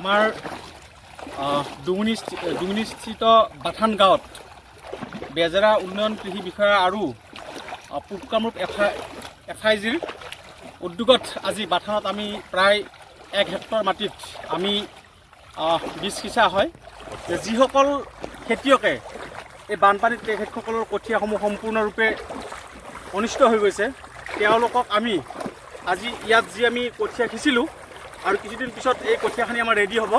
আমাৰ ডুঙুনিস্থিত বাথান গাঁৱত বেজেৰা উন্নয়ন কৃষি বিষয়া আৰু পূব কামৰূপ FIGৰ উদ্যোগত আজি বাথানত আমি প্ৰায় 1 হেক্টৰ মাটিত আমি বীজ সিঁচা হয়। যিসকল খেতিয়কে এই বানপানীত তেখেতসকলৰ কঠীয়াসমূহ সম্পূৰ্ণৰূপে অনিষ্ট হৈ গৈছে, তেওঁলোকক আমি আজি ইয়াত যি আমি কঠীয়া সিঁচিলোঁ আৰু কিছুদিন পিছত এই কঠীয়াখিনি আমাৰ ৰেডি হ'ব।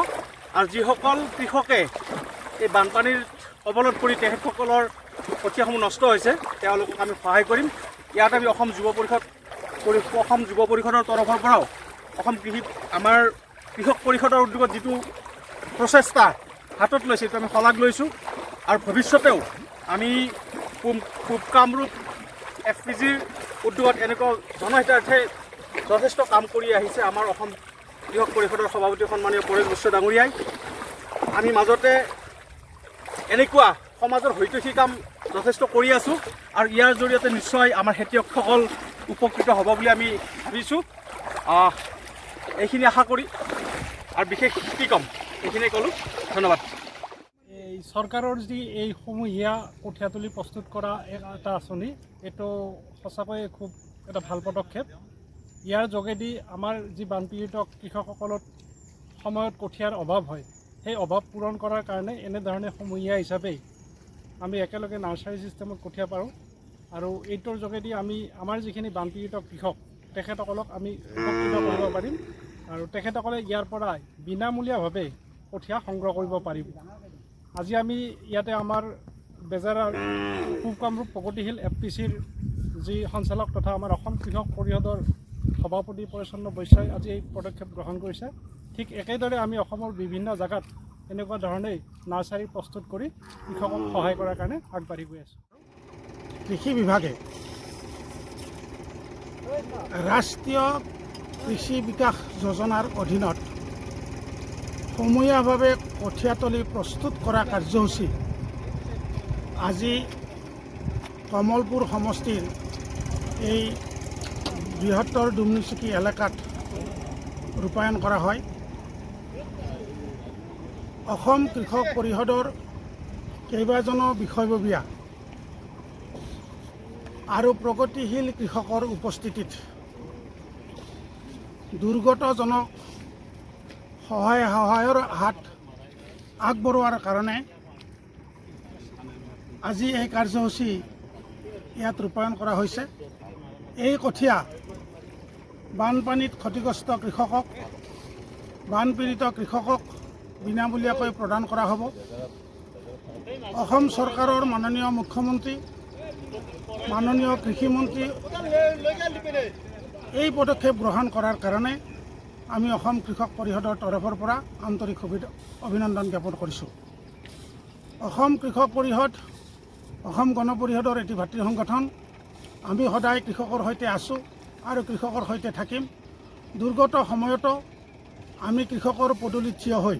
আৰু যিসকল কৃষকে এই বানপানীৰ কবলত পৰি তেখেতসকলৰ কঠীয়াসমূহ নষ্ট হৈছে, তেওঁলোকক আমি সহায় কৰিম। ইয়াত আমি অসম যুৱ পৰিষদৰ তৰফৰ পৰাও আমাৰ কৃষক পৰিষদৰ উদ্যোগত যিটো প্ৰচেষ্টা হাতত লৈছে সেইটো আমি শলাগ লৈছোঁ। আৰু ভৱিষ্যতেও আমি পূব কামৰূপ FIGৰ উদ্যোগত এনেকুৱা জনহিতাৰ্থে যথেষ্ট কাম কৰি আহিছে আমাৰ অসম কৃষক পৰিষদৰ সভাপতি সন্মানীয় পৰেশ বৈশ্য ডাঙৰীয়াই। আমি মাজতে এনেকুৱা সমাজৰ হৈতৈষী কাম যথেষ্ট কৰি আছোঁ আৰু ইয়াৰ জৰিয়তে নিশ্চয় আমাৰ খেতিয়কসকল উপকৃত হ'ব বুলি আমি ভাবিছোঁ। এইখিনি আশা কৰি আৰু বিশেষ কি ক'ম, এইখিনিয়ে ক'লোঁ। ধন্যবাদ। এই চৰকাৰৰ যি এই সমূহীয়া কঠীয়াতলি প্ৰস্তুত কৰা এটা আঁচনি, এইটো সঁচাকৈয়ে খুব এটা ভাল পদক্ষেপ। ইয়াৰ যোগেদি আমাৰ যি বানপীড়িত কৃষকসকলৰ সময়ত কঠীয়াৰ অভাৱ হয়, সেই অভাৱ পূৰণ কৰাৰ কাৰণে এনেধৰণে সমূহীয়া হিচাপে আমি একেলগে নাৰ্চাৰী ছিষ্টেমত কঠীয়া পাৰোঁ আৰু এইটোৰ যোগেদি আমি আমাৰ যিখিনি বানপীড়িত কৃষক তেখেতসকলক আমি উপকৃত কৰিব পাৰিম আৰু তেখেতসকলে ইয়াৰ পৰা বিনামূলীয়াভাৱে কঠীয়া সংগ্ৰহ কৰিব পাৰিব। আজি আমি ইয়াতে আমাৰ বেজেৰাৰ পূব কামৰূপ প্ৰগতিশীল FPCৰ যি সঞ্চালক তথা আমাৰ অসম কৃষক পৰিষদৰ সভাপতি পৰিচ্ছন্ন বৈশ্যই আজি এই পদক্ষেপ গ্ৰহণ কৰিছে। ঠিক একেদৰে আমি অসমৰ বিভিন্ন জেগাত এনেকুৱা ধৰণেই নাৰ্চাৰী প্ৰস্তুত কৰি কৃষকক সহায় কৰাৰ কাৰণে আগবাঢ়ি গৈ আছোঁ। কৃষি বিভাগে ৰাষ্ট্ৰীয় কৃষি বিকাশ যোজনাৰ অধীনত সমূহীয়াভাৱে কঠীয়াতলি প্ৰস্তুত কৰা কাৰ্যসূচী আজি কমলপুৰ সমষ্টিৰ এই বৃহত্তৰ ডুমনিচুকী এলেকাত ৰূপায়ণ কৰা হয়। অসম কৃষক পৰিষদৰ কেইবাজনো বিষয়ববীয়া আৰু প্ৰগতিশীল কৃষকৰ উপস্থিতিত দুৰ্গতজনক সহায়ৰ হাত আগবঢ়োৱাৰ কাৰণে আজি এই কাৰ্যসূচী ইয়াত ৰূপায়ণ কৰা হৈছে। এই কঠীয়া বানপানীত ক্ষতিগ্ৰস্ত কৃষকক, বানপীড়িত কৃষকক বিনামূলীয়াকৈ প্ৰদান কৰা হ'ব। অসম চৰকাৰৰ মাননীয় মুখ্যমন্ত্ৰী, মাননীয় কৃষিমন্ত্ৰী এই পদক্ষেপ গ্ৰহণ কৰাৰ কাৰণে আমি অসম কৃষক পৰিষদৰ তৰফৰ পৰা আন্তৰিক অভিনন্দন জ্ঞাপন কৰিছোঁ। অসম কৃষক পৰিষদ, অসম গণ পৰিষদৰ এটি ভাতৃ সংগঠন। আমি সদায় কৃষকৰ সৈতে আছোঁ আৰু কৃষকৰ সৈতে থাকিম। দুৰ্গত সময়তো আমি কৃষকৰ পদূলিত থিয় হৈ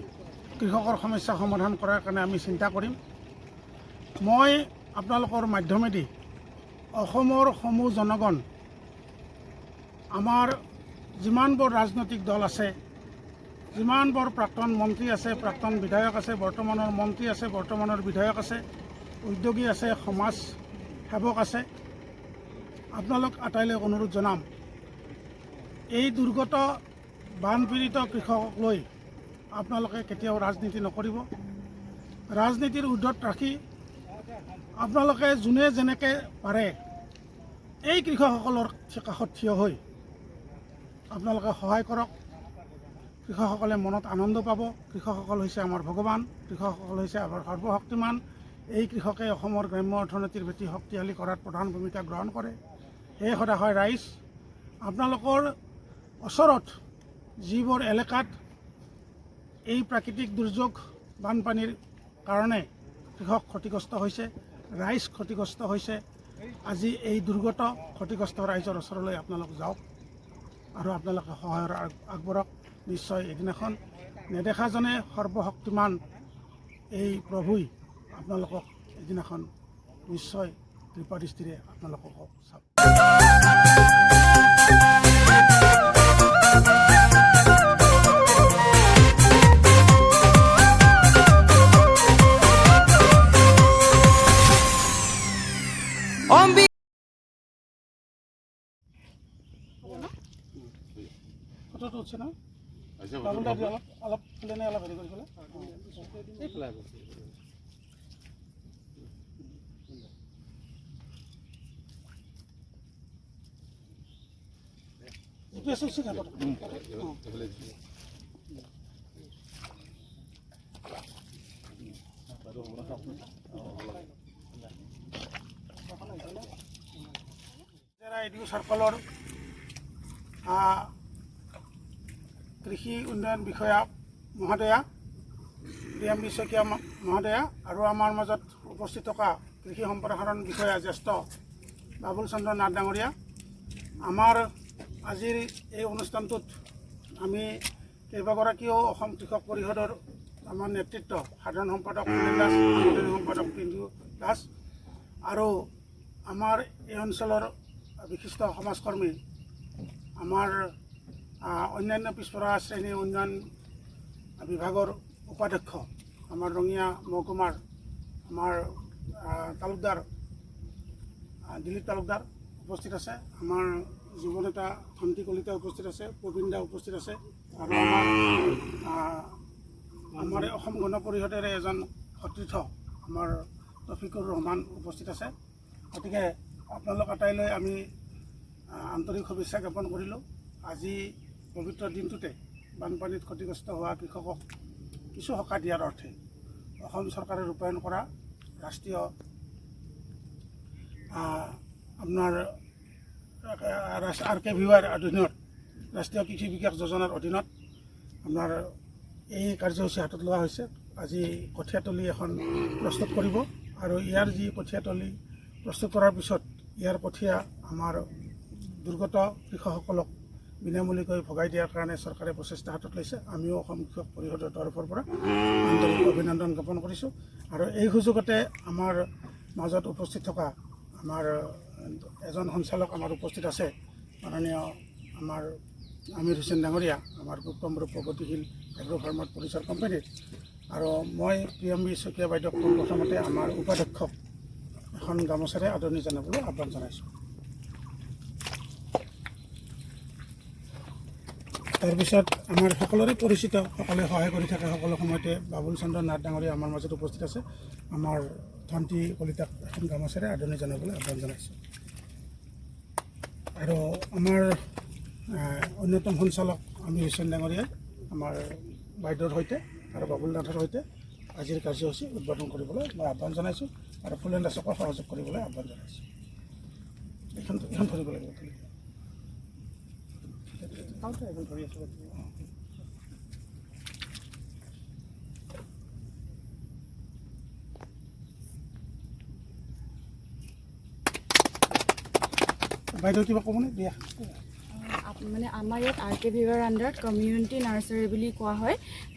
কৃষকৰ সমস্যা সমাধান কৰাৰ কাৰণে আমি চিন্তা কৰিম। মই আপোনালোকৰ মাধ্যমেদি অসমৰ সমূহ জনগণ, আমাৰ যিমানবোৰ ৰাজনৈতিক দল আছে, যিমানবোৰ প্ৰাক্তন মন্ত্ৰী আছে, প্ৰাক্তন বিধায়ক আছে, বৰ্তমানৰ মন্ত্ৰী আছে, বৰ্তমানৰ বিধায়ক আছে, উদ্যোগী আছে, সমাজ সেৱক আছে, আপোনালোক আটাইলৈ অনুৰোধ জনাম, এই দুৰ্গত বানপীড়িত কৃষকক লৈ আপোনালোকে কেতিয়াও ৰাজনীতি নকৰিব। ৰাজনীতিৰ ঊৰ্ধত ৰাখি আপোনালোকে যোনে যেনেকৈ পাৰে এই কৃষকসকলৰ কাষত থিয় হৈ আপোনালোকে সহায় কৰক। কৃষকসকলে মনত আনন্দ পাব। কৃষকসকল হৈছে আমাৰ ভগৱান, কৃষকসকল হৈছে আমাৰ সৰ্বশক্তিমান। এই কৃষকে অসমৰ গ্ৰাম্য অৰ্থনীতিৰ ভেটি শক্তিশালী কৰাত প্ৰধান ভূমিকা গ্ৰহণ কৰে। সেয়ে সদা হয় ৰাইজ, আপোনালোকৰ ওচৰত যিবোৰ এলেকাত এই প্ৰাকৃতিক দুৰ্যোগ বানপানীৰ কাৰণে কৃষক ক্ষতিগ্ৰস্ত হৈছে, ৰাইজ ক্ষতিগ্ৰস্ত হৈছে, আজি এই দুৰ্গত ক্ষতিগ্ৰস্ত ৰাইজৰ ওচৰলৈ আপোনালোক যাওক আৰু আপোনালোকে সহায়ৰ আগবঢ়াওক। নিশ্চয় এদিনাখন নেদেখাজনে সৰ্বশক্তিমান এই প্ৰভুই আপোনালোকক এদিনাখন নিশ্চয় কৃপাদৃষ্টিৰে আপোনালোকক চাব। ফটোটো উঠছে না বাবুল দা অলপ অলপ ফুলে নে অলপ হেৰি কৰি পেলাই এডিও চাৰ্কলৰ কৃষি উন্নয়ন বিষয়া মহোদয়া DMD শইকীয়া মহোদয়া আৰু আমাৰ মাজত উপস্থিত থকা কৃষি সম্প্ৰসাৰণ বিষয়া জ্যেষ্ঠ বাবুল চন্দ্ৰ নাথ ডাঙৰীয়া আমাৰ আজিৰ এই অনুষ্ঠানটোত আমি কেইবাগৰাকীও অসম কৃষক পৰিষদৰ আমাৰ নেতৃত্ব সাধাৰণ সম্পাদক সুনীল দাস সাংগঠনিক সম্পাদক পিণ্টু দাস আৰু আমাৰ এই অঞ্চলৰ বিশিষ্ট সমাজকৰ্মী আমাৰ অন্যান্য পিছপৰা শ্ৰেণী উন্নয়ন বিভাগৰ উপাধ্যক্ষ আমাৰ ৰঙিয়া মহকুমাৰ আমাৰ তালুকদাৰ দিলীপ তালুকদাৰ উপস্থিত আছে আমাৰ যুৱনেতা ধন্তি কলিতা উপস্থিত আছে প্ৰবীণ দা উপস্থিত আছে আৰু আমাৰ অসম গণ পৰিষদৰে এজন সতীৰ্থ আমাৰ তফিকুৰ ৰহমান উপস্থিত আছে গতিকে আপোনালোক আটাইলৈ আমি আন্তৰিক শুভেচ্ছা জ্ঞাপন কৰিলোঁ আজি পবিত্ৰ দিনটোতে বানপানীত ক্ষতিগ্ৰস্ত হোৱা কৃষকক কিছু সকাহ দিয়াৰ অৰ্থে অসম চৰকাৰে ৰূপায়ণ কৰা ৰাষ্ট্ৰীয় আপোনাৰ RKVY অধীনত ৰাষ্ট্ৰীয় কৃষি বিকাশ যোজনাৰ অধীনত আপোনাৰ এই কাৰ্যসূচী হাতত লোৱা হৈছে আজি কঠীয়াতলী এখন প্ৰস্তুত কৰিব আৰু ইয়াৰ যি কঠীয়াতলী প্ৰস্তুত কৰাৰ পিছত ইয়াৰ কঠীয়া আমাৰ দুৰ্গত কৃষকসকলক বিনামূলীয়াকৈ ভগাই দিয়াৰ কাৰণে চৰকাৰে প্ৰচেষ্টা হাতত লৈছে আমিও অসম কৃষক পৰিষদৰ তৰফৰ পৰা আন্তৰিক অভিনন্দন জ্ঞাপন কৰিছোঁ আৰু এই সুযোগতে আমাৰ মাজত উপস্থিত থকা আমাৰ এজন সঞ্চালক আমাৰ উপস্থিত আছে মাননীয় আমাৰ আমিৰ হুছেইন ডাঙৰীয়া আমাৰ পূব কামৰূপ প্ৰগতিশীল এগ্ৰ ফাৰ্মাৰ পৰিচৰ কোম্পানীৰ আৰু মই DMD শইকীয়া বাইদেউক প্ৰথমতে আমাৰ উপাধ্যক্ষক এখন গামোচাৰে আদৰণি জনাবলৈ আহ্বান জনাইছোঁ তাৰপিছত আমাৰ সকলোৰে পৰিচিত সকলোৱে সহায় কৰি থাকে সকলো সময়তে বাবুল চন্দ্ৰ নাথ ডাঙৰীয়া আমাৰ মাজত উপস্থিত আছে আমাৰ ধন্তি কলিতাক এখন গামোচাৰে আদৰণি জনাবলৈ আহ্বান জনাইছোঁ আৰু আমাৰ অন্যতম সঞ্চালক আমিৰ হুছেইন ডাঙৰীয়াই আমাৰ বাইদেউৰ সৈতে আৰু বাবুল নাথৰ সৈতে আজিৰ কাৰ্যসূচী উদ্বোধন কৰিবলৈ মই আহ্বান জনাইছোঁ আৰু ফুলেন দাসকো সহযোগ কৰিবলৈ আহ্বান জনাইছোঁ এখন ধৰিব লাগিব বাইদেউ কিবা ক'বনে দিয়া মানে আমাৰ ইয়াত RKVYৰ আণ্ডাৰত কমিউনিটি নাৰ্চাৰী বুলি কোৱা হয়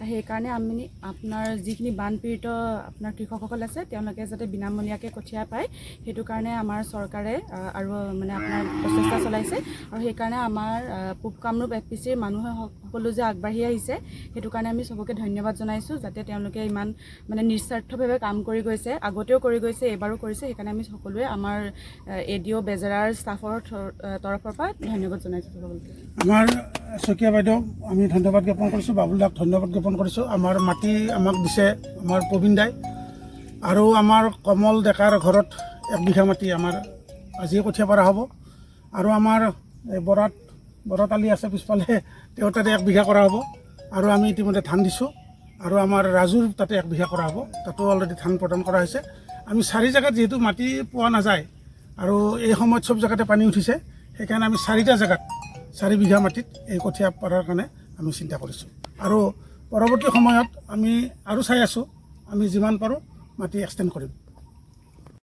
সেইকাৰণে আমি আপোনাৰ যিখিনি বানপীড়িত আপোনাৰ কৃষকসকল আছে তেওঁলোকে যাতে বিনামূলীয়াকৈ কঠীয়া পায় সেইটো কাৰণে আমাৰ চৰকাৰে আৰু মানে আপোনাৰ প্ৰচেষ্টা চলাইছে আৰু সেইকাৰণে আমাৰ পূব কামৰূপ FPCৰ মানুহে সকলো যে আগবাঢ়ি আহিছে সেইটো কাৰণে আমি চবকে ধন্যবাদ জনাইছোঁ যাতে তেওঁলোকে ইমান মানে নিস্বাৰ্থভাৱে কাম কৰি গৈছে আগতেও কৰি গৈছে এইবাৰো কৰিছে সেইকাৰণে আমি সকলোৱে আমাৰ ADO বেজেৰাৰ ষ্টাফৰ তৰফৰ পৰা ধন্যবাদ জনাইছোঁ আমাৰ শইকীয়া বাইদেউক আমি ধন্যবাদ জ্ঞাপন কৰিছোঁ বাবুল দাক ধন্যবাদ জ্ঞাপন কৰিছোঁ আমাৰ মাটি আমাক দিছে আমাৰ প্ৰবীণ দাই আৰু আমাৰ কমল ডেকাৰ ঘৰত 1 বিঘা মাটি আমাৰ আজি কঠীয়া পৰা হ'ব আৰু আমাৰ বৰাতালি আছে পিছফালে তেওঁ তাতে 1 বিঘা কৰা হ'ব আৰু আমি ইতিমধ্যে ধান দিছোঁ আৰু আমাৰ ৰাজুৰ তাতে 1 বিঘা কৰা হ'ব তাতো অলৰেডি ধান প্ৰদান কৰা হৈছে আমি 4 জেগাত যিহেতু মাটি পোৱা নাযায় আৰু এই সময়ত চব জেগাতে পানী উঠিছে সেইকাৰণে আমি 4টা জেগাত 4 বিঘা মাটিত এই কঠীয়া পৰাৰ কাৰণে আমি চিন্তা কৰিছোঁ আৰু পৰৱৰ্তী সময়ত আমি আৰু চাই আছোঁ আমি যিমান পাৰোঁ মাটি এক্সটেণ্ড কৰিম